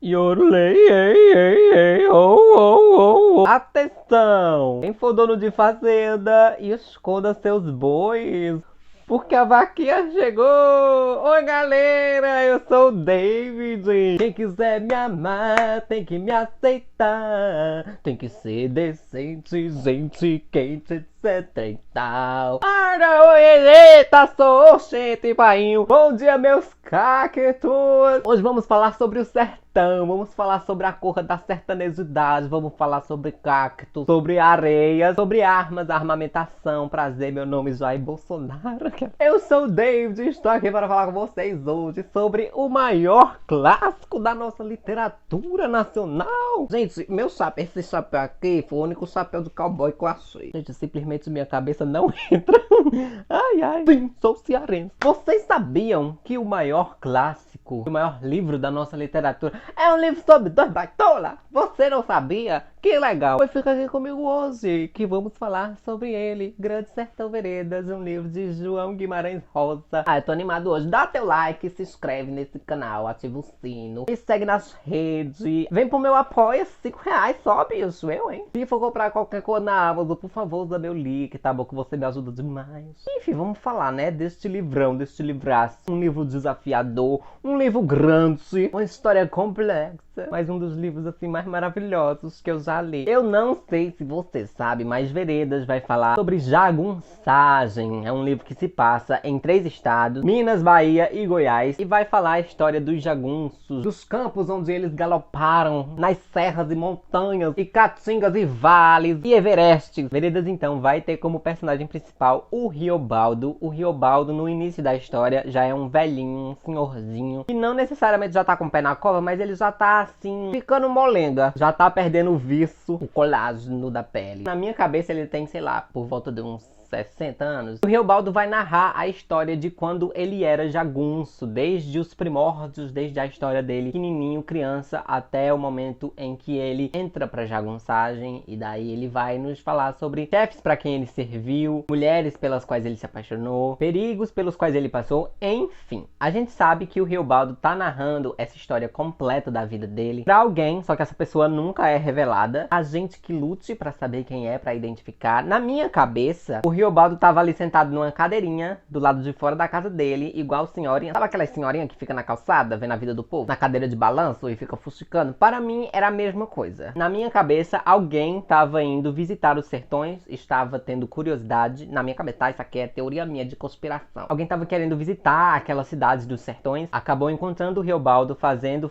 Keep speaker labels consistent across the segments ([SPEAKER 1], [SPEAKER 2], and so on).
[SPEAKER 1] Yorulei, ei, ei, ei, oh, oh, oh, oh. Atenção! Quem for dono de fazenda, esconda seus bois, porque a vaquinha chegou! Oi, galera, eu sou o David. Quem quiser me amar, tem que me aceitar. Tem que ser decente, gente quente, etc e tal. Ora, oi, eita, sou o Xente Painho. Bom dia, meus cactos. Hoje vamos falar sobre o sertão, vamos falar sobre a cor da sertanesidade, vamos falar sobre cactos, sobre areias, sobre armas, armamentação. Prazer, meu nome é Jair Bolsonaro. Eu sou o David e estou aqui para falar com vocês hoje sobre o maior clássico da nossa literatura nacional. Gente, meu chapéu, esse chapéu aqui foi o único chapéu de cowboy que eu achei. Gente, simplesmente minha cabeça não entra. Ai, ai. Sim, sou cearense. Vocês sabiam que o maior clássico, o maior livro da nossa literatura é um livro sobre dois baitolas? Você não sabia? Que legal! Pois fica aqui comigo hoje, que vamos falar sobre ele. Grande Sertão Veredas, um livro de João Guimarães Rosa. Eu tô animado hoje. Dá teu like, se inscreve nesse canal, ativa o sino, me segue nas redes. Vem pro meu apoia, R$5 só, bicho, hein? Se for comprar qualquer coisa na Amazon, por favor, usa meu link, tá bom? Que você me ajuda demais. Enfim, vamos falar, né, deste livrão, deste livraço. Um livro desafiador, um livro grande, uma história complexa, mas um dos livros, assim, mais maravilhosos que eu já li. Eu não sei se você sabe, mas Veredas vai falar sobre jagunçagem. É um livro que se passa em 3 estados, Minas, Bahia e Goiás, e vai falar a história dos jagunços, dos campos onde eles galoparam, nas serras e montanhas, e caatingas e vales, e Everestes. Veredas, então, vai ter como personagem principal o Riobaldo. O Riobaldo, no início da história, já é um velhinho, um senhorzinho, que não necessariamente já tá com o pé na cova, mas ele já tá, assim, ficando molenga, já tá perdendo o viço, o colágeno da pele. Na minha cabeça ele tem, sei lá, por volta de uns 60 anos. O Riobaldo vai narrar a história de quando ele era jagunço, desde os primórdios, desde a história dele, pequenininho, criança, até o momento em que ele entra pra jagunçagem, e daí ele vai nos falar sobre chefes para quem ele serviu, mulheres pelas quais ele se apaixonou, perigos pelos quais ele passou, enfim. A gente sabe que o Riobaldo tá narrando essa história completa da vida dele pra alguém, só que essa pessoa nunca é revelada. A gente que lute pra saber quem é, pra identificar. Na minha cabeça, o Riobaldo tava ali sentado numa cadeirinha do lado de fora da casa dele, igual senhorinha. Sabe aquela senhorinha que fica na calçada, vendo a vida do povo? Na cadeira de balanço e fica fuxicando? Para mim, era a mesma coisa. Na minha cabeça, alguém tava indo visitar os sertões, estava tendo curiosidade. Na minha cabeça, tá? Isso aqui é teoria minha de conspiração. Alguém tava querendo visitar aquelas cidades dos sertões, acabou encontrando o Riobaldo,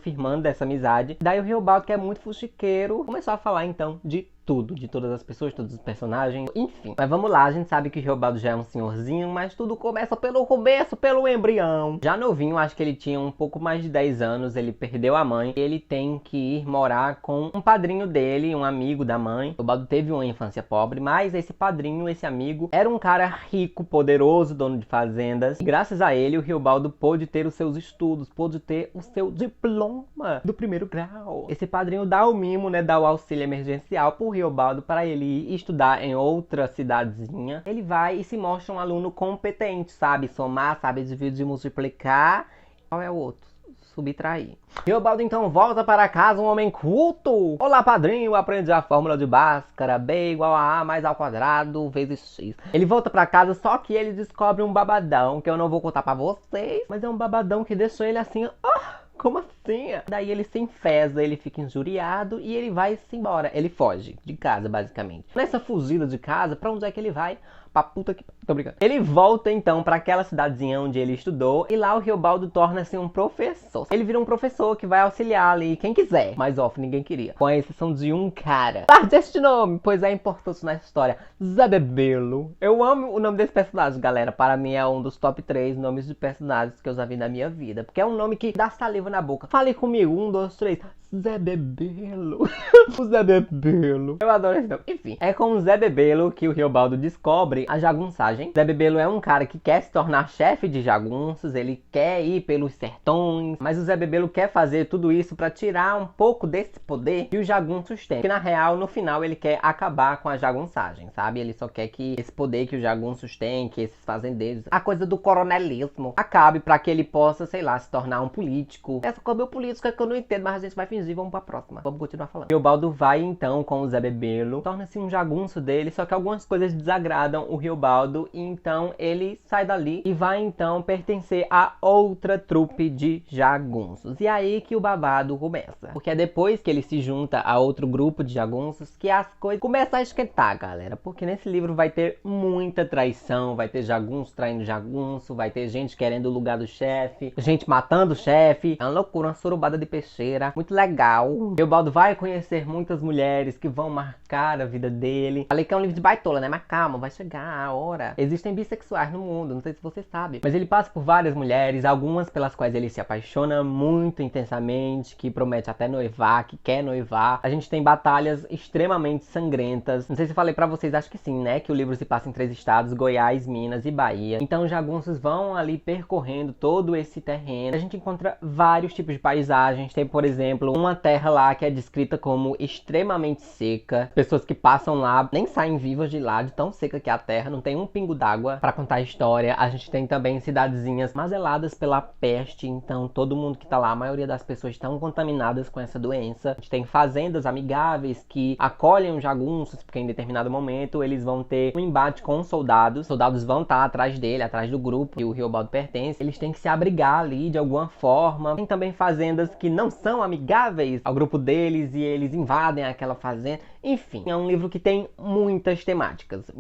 [SPEAKER 1] firmando essa amizade. Daí o Riobaldo, que é muito fuxiqueiro, começou a falar então de tudo, de todas as pessoas, todos os personagens, enfim. Mas vamos lá, a gente sabe que o Riobaldo já é um senhorzinho, mas tudo começa pelo começo, pelo embrião. Já novinho, acho que ele tinha um pouco mais de 10 anos, ele perdeu a mãe, ele tem que ir morar com um padrinho dele, um amigo da mãe. O Riobaldo teve uma infância pobre, mas esse padrinho, esse amigo, era um cara rico, poderoso, dono de fazendas. E graças a ele, o Riobaldo pôde ter os seus estudos, pôde ter o seu diploma do 1º grau. Esse padrinho dá o mimo, né, dá o auxílio emergencial pro Riobaldo para ele ir estudar em outra cidadezinha. Ele vai e se mostra um aluno competente, sabe somar, sabe dividir, multiplicar. Qual é o outro? Subtrair. Riobaldo então volta para casa, um homem culto. Olá, padrinho, aprendi a fórmula de Bhaskara, B igual a A mais ao quadrado vezes X. Ele volta para casa, só que ele descobre um babadão, que eu não vou contar para vocês, mas é um babadão que deixou ele assim, como assim? Daí ele se enfesa, ele fica injuriado e ele vai-se embora. Ele foge de casa, basicamente. Nessa fugida de casa, pra onde é que ele vai? Pra puta que... Tô brincando. Ele volta, então, pra aquela cidadezinha onde ele estudou. E lá o Riobaldo torna-se um professor. Ele vira um professor que vai auxiliar ali quem quiser. Mas, ninguém queria. Com a exceção de um cara. Guarde este nome, pois é importante na história. Zé Bebelo. Eu amo o nome desse personagem, galera. Para mim é um dos top 3 nomes de personagens que eu já vi na minha vida. Porque é um nome que dá saliva na boca. Fale comigo. 1, 2, 3. Zé Bebelo. O Zé Bebelo. Eu adoro esse nome. Enfim, é com o Zé Bebelo que o Riobaldo descobre a jagunçagem. Zé Bebelo é um cara que quer se tornar chefe de jagunços, ele quer ir pelos sertões, mas o Zé Bebelo quer fazer tudo isso pra tirar um pouco desse poder que os jagunços têm. Que na real, no final, ele quer acabar com a jagunçagem, sabe? Ele só quer que esse poder que os jagunços têm, que esses fazendeiros, a coisa do coronelismo, acabe pra que ele possa, sei lá, se tornar um político. Essa coisa é política que eu não entendo, mas a gente vai fingir, vamos pra próxima. Vamos continuar falando. Riobaldo vai então com o Zé Bebelo, torna-se um jagunço dele, só que algumas coisas desagradam o Riobaldo, e então ele sai dali e vai então pertencer a outra trupe de jagunços. E aí que o babado começa. Porque é depois que ele se junta a outro grupo de jagunços que as coisas começam a esquentar, galera. Porque nesse livro vai ter muita traição, vai ter jagunço traindo jagunço, vai ter gente querendo o lugar do chefe, gente matando o chefe. É uma loucura, uma surubada de peixeira. Muito legal. Riobaldo vai conhecer muitas mulheres que vão marcar a vida dele. Falei que é um livro de baitola, né? Mas calma, vai chegar a hora. Existem bissexuais no mundo, não sei se você sabe. Mas ele passa por várias mulheres, algumas pelas quais ele se apaixona muito intensamente, que promete até noivar, que quer noivar. A gente tem batalhas extremamente sangrentas. Não sei se eu falei pra vocês, acho que sim, né? Que o livro se passa em 3 estados, Goiás, Minas e Bahia. Então os jagunços vão ali percorrendo todo esse terreno. A gente encontra vários tipos de paisagens. Tem, por exemplo, uma terra lá que é descrita como extremamente seca. Pessoas que passam lá nem saem vivas de lá, de tão seca que é a terra. Não tem um pingo d'água pra contar a história. A gente tem também cidadezinhas mazeladas pela peste. Então todo mundo que tá lá, a maioria das pessoas estão contaminadas com essa doença. A gente tem fazendas amigáveis que acolhem os jagunços, porque em determinado momento eles vão ter um embate com os soldados. Os soldados vão estar atrás dele, atrás do grupo que o Riobaldo pertence. Eles têm que se abrigar ali de alguma forma. Tem também fazendas que não são amigáveis ao grupo deles e eles invadem aquela fazenda. Enfim, é um livro que tem muita temáticas,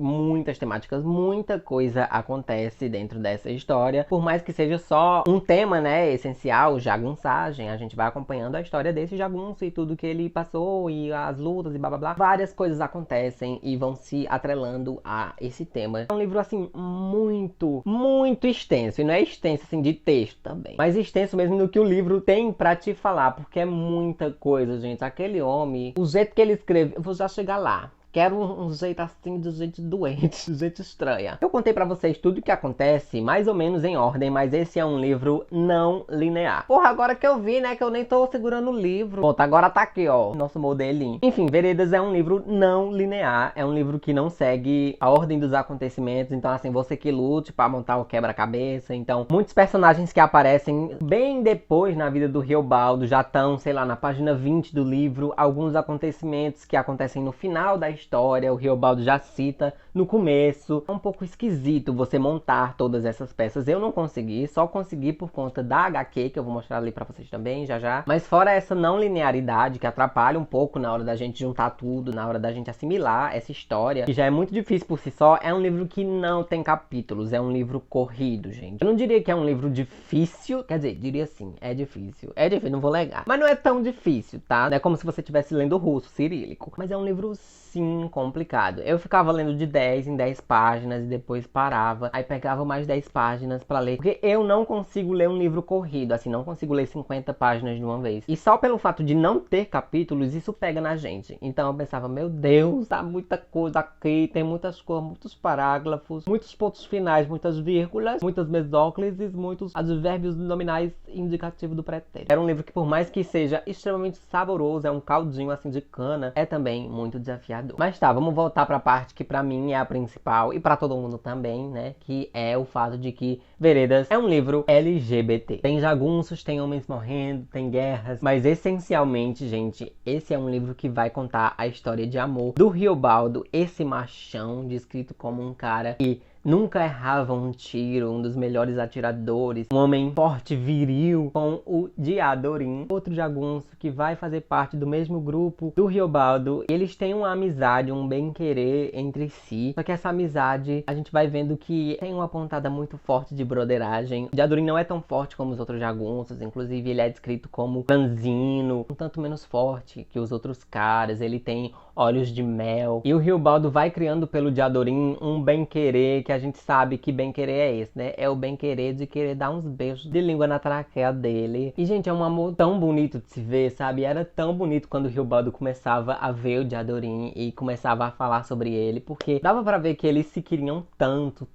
[SPEAKER 1] muita coisa acontece dentro dessa história. Por mais que seja só um tema, né, essencial, jagunçagem, a gente vai acompanhando a história desse jagunço e tudo que ele passou e as lutas e blá blá blá. Várias coisas acontecem e vão se atrelando a esse tema. É um livro, assim, muito extenso. E não é extenso, assim, de texto também, mas extenso mesmo no que o livro tem pra te falar, porque é muita coisa, gente. Aquele homem, o jeito que ele escreve, eu vou já chegar lá. Quero um jeito assim, de jeito doente, de jeito estranha. Eu contei pra vocês tudo o que acontece, mais ou menos em ordem, mas esse é um livro não linear. Porra, agora que eu vi, né, que eu nem tô segurando o livro. Pronto, agora tá aqui, ó, nosso modelinho. Enfim, Veredas é um livro não linear, é um livro que não segue a ordem dos acontecimentos, então assim, você que lute pra montar o quebra-cabeça. Então, muitos personagens que aparecem bem depois na vida do Riobaldo já estão, sei lá, na página 20 do livro. Alguns acontecimentos que acontecem no final da história, o Riobaldo já cita no começo. É um pouco esquisito você montar todas essas peças. Eu não consegui, só consegui por conta da HQ, que eu vou mostrar ali pra vocês também, já já. Mas fora essa não linearidade, que atrapalha um pouco na hora da gente juntar tudo, na hora da gente assimilar essa história, que já é muito difícil por si só, é um livro que não tem capítulos, é um livro corrido, gente. Eu não diria que é um livro difícil, quer dizer, diria assim, é difícil, não vou negar. Mas não é tão difícil, tá? Não é como se você estivesse lendo russo, cirílico. Mas é um livro, sim, complicado. Eu ficava lendo de 10 em 10 páginas e depois parava. Aí pegava mais 10 páginas pra ler. Porque eu não consigo ler um livro corrido, assim, não consigo ler 50 páginas de uma vez. E só pelo fato de não ter capítulos, isso pega na gente. Então eu pensava, meu Deus, tá muita coisa aqui, tem muitas coisas, muitos parágrafos, muitos pontos finais, muitas vírgulas, muitas mesóclises, muitos advérbios nominais indicativos do pretérito. Era um livro que, por mais que seja extremamente saboroso, é um caldinho assim de cana, é também muito desafiador. Mas tá, vamos voltar pra parte que pra mim é a principal e pra todo mundo também, né? Que é o fato de que Veredas é um livro LGBT. Tem jagunços, tem homens morrendo, tem guerras, mas essencialmente, gente, esse é um livro que vai contar a história de amor do Riobaldo, esse machão descrito como um cara que nunca errava um tiro, um dos melhores atiradores, um homem forte, viril, com o Diadorim, outro jagunço que vai fazer parte do mesmo grupo do Riobaldo. E eles têm uma amizade, um bem-querer entre si, só que essa amizade a gente vai vendo que tem uma pontada muito forte de broderagem. O Diadorim não é tão forte como os outros jagunços, inclusive ele é descrito como franzino, um tanto menos forte que os outros caras, ele tem olhos de mel. E o Riobaldo vai criando pelo Diadorim um bem-querer, que a gente sabe que bem-querer é esse, né? É o bem-querer de querer dar uns beijos de língua na traqueia dele. E, gente, é um amor tão bonito de se ver, sabe? Era tão bonito quando o Riobaldo começava a ver o Diadorim e começava a falar sobre ele, porque dava pra ver que eles se queriam tanto,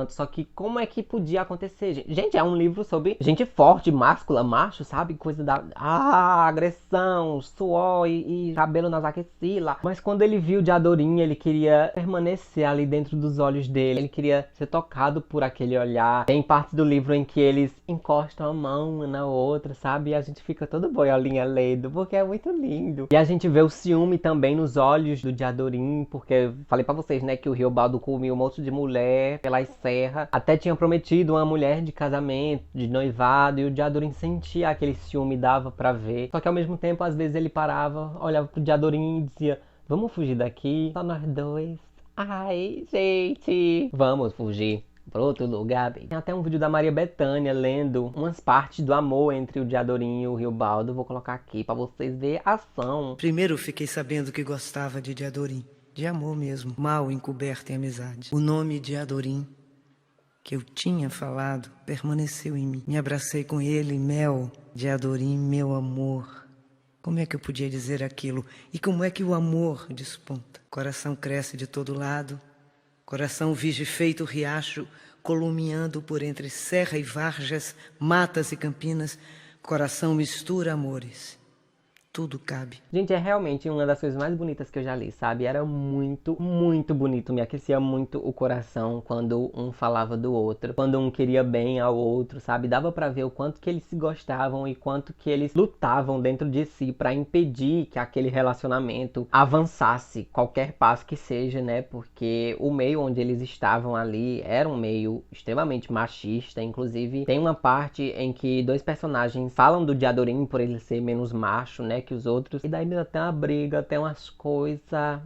[SPEAKER 1] só que como é que podia acontecer, gente? Gente, é um livro sobre gente forte, máscula, macho, sabe? Coisa da agressão, suor e cabelo nas axilas. lá. Mas quando ele viu de Adorim, ele queria permanecer ali dentro dos olhos dele. Ele queria ser tocado por aquele olhar. Tem partes do livro em que eles encostam a mão uma na outra, sabe? E a gente fica todo boiolinha lendo, porque é muito lindo. E a gente vê o ciúme também nos olhos do de Adorim, porque falei pra vocês, né, que o Riobaldo comia um monte de mulher pelas serras. Até tinha prometido uma mulher de casamento, de noivado, e o de Adorim sentia aquele ciúme, dava pra ver. Só que ao mesmo tempo, às vezes ele parava, olhava pro de Adorim e dizia: vamos fugir daqui, só nós dois. Ai, gente, vamos fugir para outro lugar, bem. Tem até um vídeo da Maria Bethânia lendo umas partes do amor entre o de Adorim e o Riobaldo. Vou colocar aqui para vocês verem a ação.
[SPEAKER 2] Primeiro fiquei sabendo que gostava de Adorim, de amor mesmo, mal encoberto em amizade. O nome de Adorim que eu tinha falado permaneceu em mim. Me abracei com ele, Mel, de Adorim, meu amor. Como é que eu podia dizer aquilo? E como é que o amor desponta? Coração cresce de todo lado, coração vige feito riacho, columiando por entre serra e varjas, matas e campinas, coração mistura amores. Tudo cabe.
[SPEAKER 1] Gente, é realmente uma das coisas mais bonitas que eu já li, sabe? Era muito, muito bonito. Me aquecia muito o coração quando um falava do outro. Quando um queria bem ao outro, sabe? Dava pra ver o quanto que eles se gostavam e quanto que eles lutavam dentro de si pra impedir que aquele relacionamento avançasse. Qualquer passo que seja, né? Porque o meio onde eles estavam ali era um meio extremamente machista. Inclusive, tem uma parte em que dois personagens falam do de Adorim por ele ser menos macho, né, que os outros. E daí ainda tem uma briga, tem umas coisas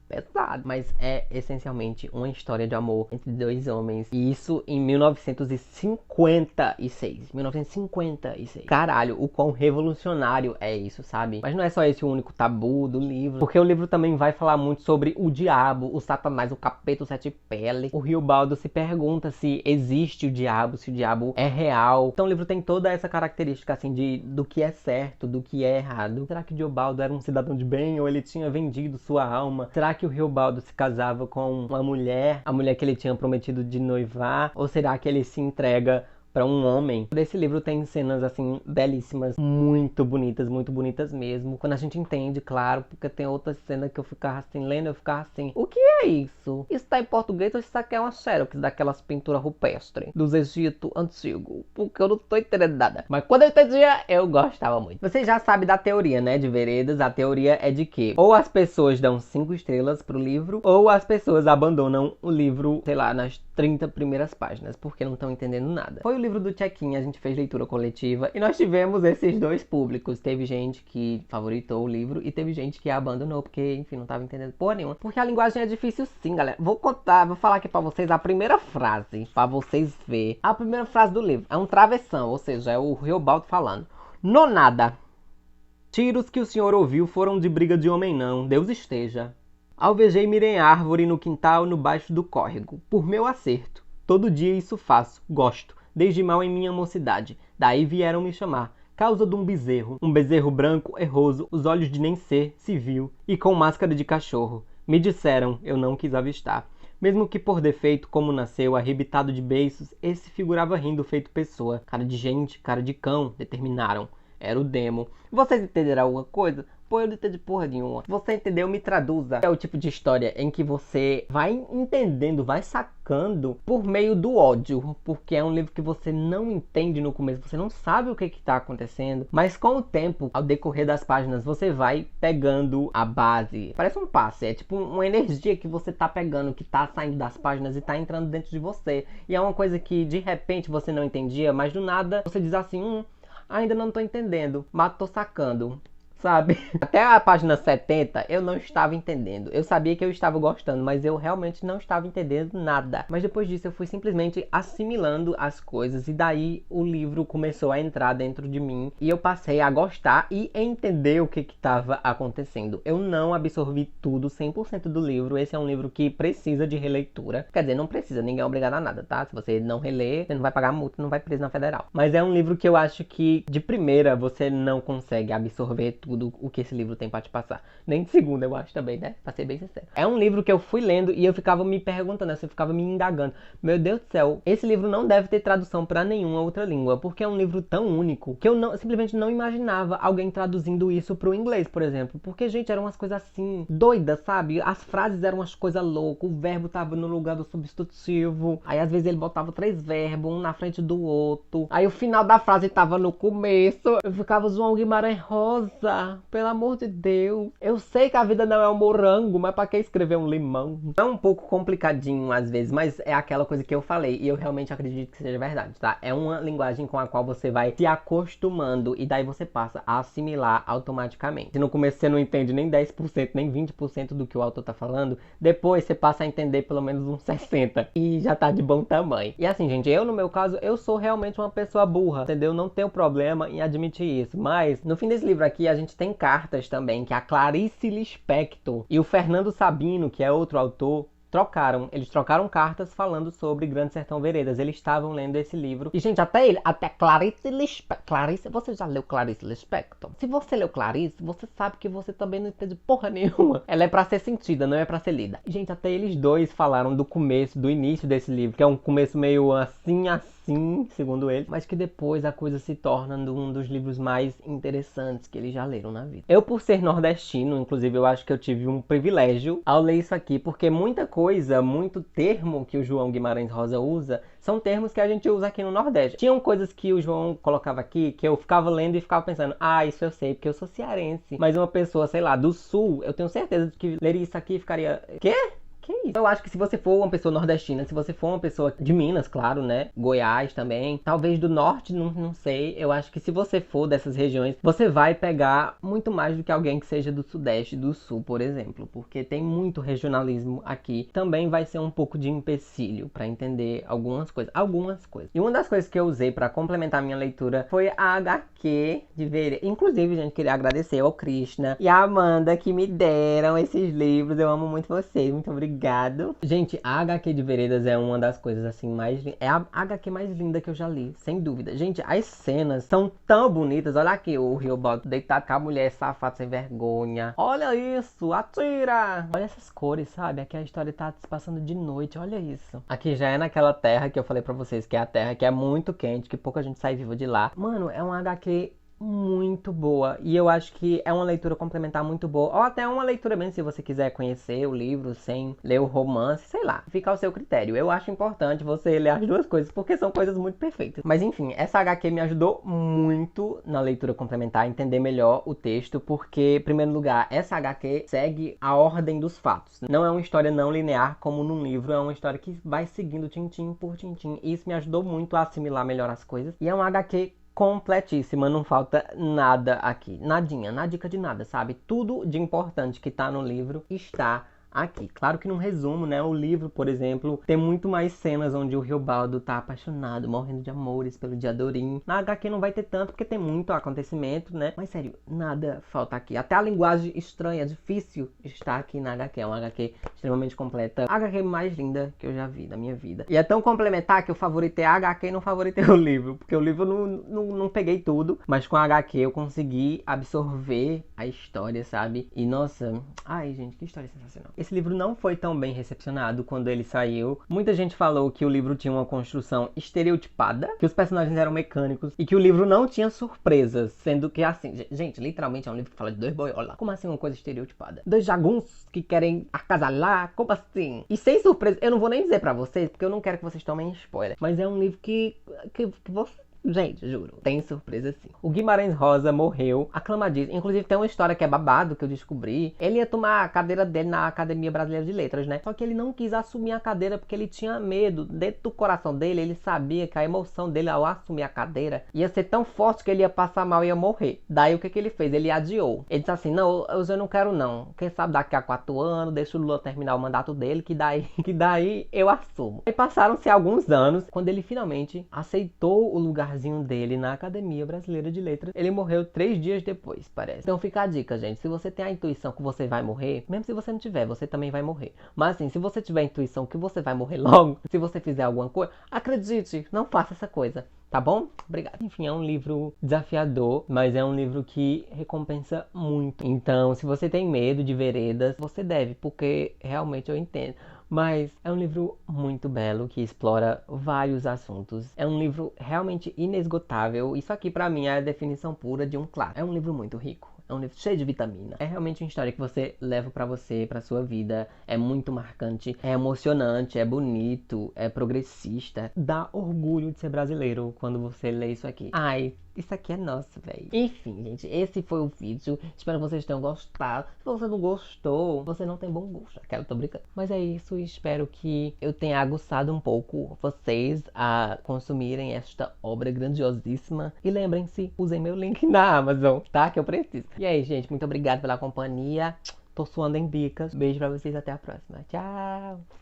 [SPEAKER 1] pesadas. Mas é essencialmente uma história de amor entre dois homens. E isso em 1956. 1956. Caralho, o quão revolucionário é isso, sabe? Mas não é só esse o único tabu do livro. Porque o livro também vai falar muito sobre o diabo, o satanás, o capeta, o sete peles. O Riobaldo se pergunta se existe o diabo, se o diabo é real. Então o livro tem toda essa característica, assim, do que é certo, do que é errado. Será que o Riobaldo era um cidadão de bem ou ele tinha vendido sua alma? Será que o Riobaldo se casava com uma mulher, a mulher que ele tinha prometido de noivar? Ou será que ele se entrega para um homem? Esse livro tem cenas, assim, belíssimas, muito bonitas mesmo. Quando a gente entende, claro, porque tem outras cenas que eu ficava assim, lendo, eu ficava assim: o que é isso? Isso tá em português ou isso aqui é uma xerox daquelas pinturas rupestres dos Egito antigo? Porque eu não tô entendendo nada. Mas quando eu entendia, eu gostava muito. Você já sabe da teoria, né, de Veredas. A teoria é de que ou as pessoas dão 5 estrelas pro livro, ou as pessoas abandonam o livro, sei lá, nas 30 primeiras páginas, porque não estão entendendo nada. Foi o livro do Check-in, a gente fez leitura coletiva e nós tivemos esses dois públicos. Teve gente que favoritou o livro e teve gente que abandonou, porque, enfim, não tava entendendo porra nenhuma. Porque a linguagem é difícil sim, galera. Vou falar aqui pra vocês a primeira frase, pra vocês verem. A primeira frase do livro é um travessão, ou seja, é o Riobaldo falando: nonada. Tiros que o senhor ouviu foram de briga de homem não, Deus esteja. Alvejei-me em árvore no quintal no baixo do córrego, por meu acerto. Todo dia isso faço, gosto, desde mal em minha mocidade. Daí vieram me chamar, causa de um bezerro branco, erroso, os olhos de nem ser, se viu, e com máscara de cachorro. Me disseram, eu não quis avistar. Mesmo que por defeito, como nasceu, arrebitado de beiços, esse figurava rindo feito pessoa. Cara de gente, cara de cão, determinaram. Era o demo. Vocês entenderam alguma coisa? Pô, eu não entendi porra nenhuma. Se você entendeu, me traduza. É o tipo de história em que você vai entendendo, vai sacando por meio do ódio. Porque é um livro que você não entende no começo, você não sabe o que está acontecendo. Mas com o tempo, ao decorrer das páginas, você vai pegando a base. Parece um passe, é tipo uma energia que você tá pegando, que tá saindo das páginas e tá entrando dentro de você. E é uma coisa que de repente você não entendia, mas do nada você diz assim: ainda não tô entendendo, mas tô sacando. Sabe? Até a página 70 eu não estava entendendo. Eu sabia que eu estava gostando, mas eu realmente não estava entendendo nada. Mas depois disso eu fui simplesmente assimilando as coisas e daí o livro começou a entrar dentro de mim e eu passei a gostar e entender o que estava acontecendo. Eu não absorvi tudo, 100% do livro. Esse é um livro que precisa de releitura. Quer dizer, não precisa, ninguém é obrigado a nada, tá? Se você não reler, você não vai pagar multa, não vai preso na federal. Mas é um livro que eu acho que de primeira você não consegue absorver tudo. tudo o que esse livro tem pra te passar. Nem de segunda, eu acho também, né? Pra ser bem sincero. É um livro que eu fui lendo e eu ficava me perguntando, eu ficava me indagando. Meu Deus do céu, esse livro não deve ter tradução pra nenhuma outra língua, porque é um livro tão único que eu simplesmente não imaginava alguém traduzindo isso pro inglês, por exemplo. Porque, gente, eram umas coisas assim, doidas, sabe? As frases eram umas coisas loucas, o verbo tava no lugar do substantivo. Aí, às vezes, ele botava 3 verbos, um na frente do outro. Aí, o final da frase tava no começo. Eu ficava, João Guimarães Rosa, pelo amor de Deus. Eu sei que a vida não é um morango, mas pra que escrever um limão? É um pouco complicadinho, às vezes, mas é aquela coisa que eu falei. E eu realmente acredito que seja verdade, tá? É uma linguagem com a qual você vai se acostumando e daí você passa a assimilar automaticamente. Se no começo você não entende nem 10%, nem 20% do que o autor tá falando, depois você passa a entender pelo menos uns 60% e já tá de bom tamanho. E assim, gente, eu no meu caso, eu sou realmente uma pessoa burra, entendeu? Não tenho problema em admitir isso. Mas no fim desse livro aqui a gente tem cartas também que a Clarice Lispector e o Fernando Sabino, que é outro autor, eles trocaram cartas falando sobre Grande Sertão Veredas. Eles estavam lendo esse livro. E, gente, até Clarice Lispector. Clarice, você já leu Clarice Lispector? Se você leu Clarice, você sabe que você também não entende porra nenhuma. Ela é pra ser sentida, não é pra ser lida. Gente, até eles dois falaram do começo, do início desse livro, que é um começo meio assim, segundo ele, mas que depois a coisa se torna um dos livros mais interessantes que eles já leram na vida. Eu, por ser nordestino, inclusive, eu acho que eu tive um privilégio ao ler isso aqui, porque muita coisa, muito termo que o João Guimarães Rosa usa, são termos que a gente usa aqui no Nordeste. Tinham coisas que o João colocava aqui, que eu ficava lendo e ficava pensando, isso eu sei, porque eu sou cearense. Mas uma pessoa, sei lá, do Sul, eu tenho certeza de que leria isso aqui e ficaria... Quê? Que isso? Eu acho que se você for uma pessoa nordestina, se você for uma pessoa de Minas, claro, né? Goiás também, talvez do norte, não sei. Eu acho que se você for dessas regiões, você vai pegar muito mais do que alguém que seja do sudeste e do sul, por exemplo. Porque tem muito regionalismo aqui. Também vai ser um pouco de empecilho pra entender algumas coisas. E uma das coisas que eu usei pra complementar minha leitura foi a HQ de Veredas. Inclusive, gente, queria agradecer ao Krishna e a Amanda que me deram esses livros. Eu amo muito vocês. Muito obrigado. Gente, a HQ de Veredas é uma das coisas assim mais... É a HQ mais linda que eu já li, sem dúvida. Gente, as cenas são tão bonitas. Olha aqui o Riobaldo deitado com a mulher safada sem vergonha. Olha isso, atira! Olha essas cores, sabe? Aqui a história tá se passando de noite, olha isso. Aqui já é naquela terra que eu falei pra vocês, que é a terra que é muito quente, que pouca gente sai viva de lá. Mano, é uma HQ... muito boa, e eu acho que é uma leitura complementar muito boa, ou até uma leitura mesmo se você quiser conhecer o livro sem ler o romance, sei lá, fica ao seu critério. Eu acho importante você ler as duas coisas, porque são coisas muito perfeitas. Mas enfim, essa HQ me ajudou muito na leitura complementar, a entender melhor o texto, porque, em primeiro lugar, essa HQ segue a ordem dos fatos. Não é uma história não linear como num livro, é uma história que vai seguindo tintim por tintim, e isso me ajudou muito a assimilar melhor as coisas, e é uma HQ completíssima, não falta nada aqui, nadinha, nadica de nada, sabe? Tudo de importante que tá no livro está aqui. Claro que num resumo, né? O livro, por exemplo, tem muito mais cenas onde o Riobaldo tá apaixonado, morrendo de amores pelo Diadorim. Na HQ não vai ter tanto, porque tem muito acontecimento, né? Mas sério, nada falta aqui. Até a linguagem estranha, difícil, está aqui na HQ. É uma HQ extremamente completa. A HQ mais linda que eu já vi na minha vida. E é tão complementar que eu favoritei a HQ e não favoritei o livro. Porque o livro não peguei tudo, mas com a HQ eu consegui absorver a história, sabe? E nossa, ai gente, que história sensacional. Esse livro não foi tão bem recepcionado quando ele saiu. Muita gente falou que o livro tinha uma construção estereotipada, que os personagens eram mecânicos e que o livro não tinha surpresas, sendo que assim, gente, literalmente é um livro que fala de 2 boiola. Como assim uma coisa estereotipada? 2 jagunços que querem acasalar? Como assim? E sem surpresa, eu não vou nem dizer pra vocês, porque eu não quero que vocês tomem spoiler, mas é um livro que você... Gente, juro, tem surpresa sim. O Guimarães Rosa morreu, aclamadíssimo. Inclusive tem uma história que é babado, que eu descobri. Ele ia tomar a cadeira dele na Academia Brasileira de Letras, né? Só que ele não quis assumir a cadeira porque ele tinha medo. Dentro do coração dele, ele sabia que a emoção dele ao assumir a cadeira ia ser tão forte que ele ia passar mal e ia morrer. Daí o que ele fez? Ele adiou. Ele disse assim, não, eu não quero não. Quem sabe daqui a 4 anos, deixa o Lula terminar o mandato dele, que daí eu assumo. E passaram-se alguns anos, quando ele finalmente aceitou o lugar dele na Academia Brasileira de Letras. Ele morreu 3 dias depois, parece. Então fica a dica, gente. Se você tem a intuição que você vai morrer, mesmo se você não tiver, você também vai morrer. Mas assim, se você tiver a intuição que você vai morrer logo, se você fizer alguma coisa, acredite, não faça essa coisa. Tá bom? Obrigado. Enfim, é um livro desafiador, mas é um livro que recompensa muito. Então, se você tem medo de veredas, você deve, porque realmente eu entendo. Mas é um livro muito belo que explora vários assuntos. É um livro realmente inesgotável. Isso aqui pra mim é a definição pura de um clássico. É um livro muito rico. É um livro cheio de vitamina. É realmente uma história que você leva pra você, pra sua vida. É muito marcante, é emocionante, é bonito, é progressista. Dá orgulho de ser brasileiro quando você lê isso aqui. Ai, isso aqui é nosso, velho. Enfim, gente, esse foi o vídeo. Espero que vocês tenham gostado. Se você não gostou, você não tem bom gosto. Aquela, tô brincando. Mas é isso, espero que eu tenha aguçado um pouco vocês a consumirem esta obra grandiosíssima. E lembrem-se, usem meu link na Amazon, tá? Que eu preciso. E aí, gente, muito obrigado pela companhia. Tô suando em bicas. Beijo pra vocês, até a próxima. Tchau!